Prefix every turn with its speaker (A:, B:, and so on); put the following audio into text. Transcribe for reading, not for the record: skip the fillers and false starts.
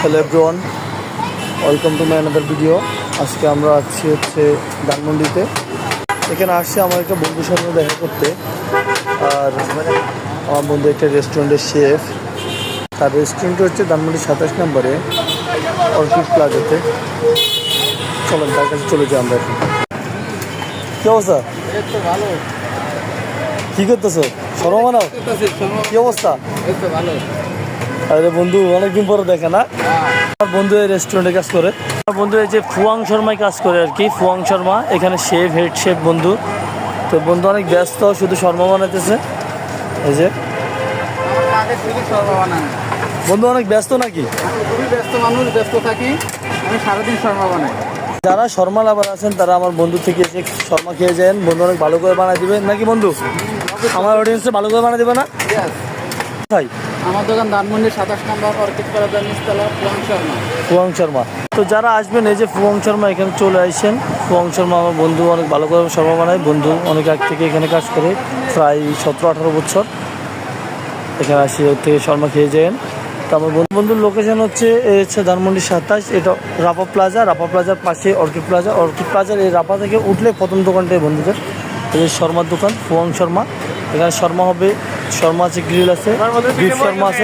A: Hello everyone, welcome to my another video. আজকে আমরা আছি ধানমন্ডিতে। এখানে আসছে আমার একটা বন্ধুর সাথে দেখা করতে। আর আমার বন্ধু একটা রেস্টুরেন্টের শেফ। তার রেস্টুরেন্ট হচ্ছে ধানমন্ডি 27 নম্বরে অর্কিড প্লাজাতে। চলেন তার কাছে চলে যাই আমরা এখন। কী অবস্থা?
B: ভালো।
A: কী করতেছো? শর্মা বানাও? কী অবস্থা?
B: ভালো।
A: আরে বন্ধু, অনেকদিন পরে দেখে না? আমার বন্ধু এই রেস্টুরেন্টে কাজ করে। আমার বন্ধু এই যে ফুয়াং শর্মায় কাজ করে আর কি। ফুয়াং শর্মা এখানে শেফ, হেড শেফ বন্ধু। তো বন্ধু অনেক ব্যস্ত, শুধু শর্মা বানাইতেছে। এই যে বন্ধু অনেক ব্যস্ত নাকি?
B: খুবই ব্যস্ত মানুষ, ব্যস্ত থাকি। আমি সারাদিন শর্মা বানাই।
A: যারা শর্মা লাভার আছেন তারা আমার বন্ধু থেকে এসে শর্মা খেয়ে যান। বন্ধু অনেক ভালো করে বানাই দিবে নাকি বন্ধু? আমার অডিয়েন্সে ভালো করে বানাই দিবে না ভাই?
B: আমার দোকান ধানমন্ডি 27 নম্বর অর্কিড প্লাজা নিচতলা, ফুয়াং শর্মা।
A: ফুয়াং শর্মা। তো যারা আসবেন এই যে ফুয়াং শর্মা এখানে চলে আসেন। ফুয়াং শর্মা আমার বন্ধু অনেক ভালো করে শর্মা বানায়। বন্ধু অনেক আগ থেকে এখানে কাজ করে, প্রায় 17-18 বছর এখানে আসি, ওর থেকে শর্মা খেয়ে যান। তো আমার বন্ধুর লোকেশন হচ্ছে ধানমন্ডি 27। এটা রাপা প্লাজা। রাপা প্লাজার পাশে অর্কিড প্লাজা। অর্কিড প্লাজার এই রাপা থেকে উঠলে প্রথম দোকানটাই বন্ধুদের এই শর্মার দোকান ফুয়াং শর্মা। এখানে শর্মা হবে, শর্মা আছে, গ্রিল আছে, বিফ শর্মা আছে।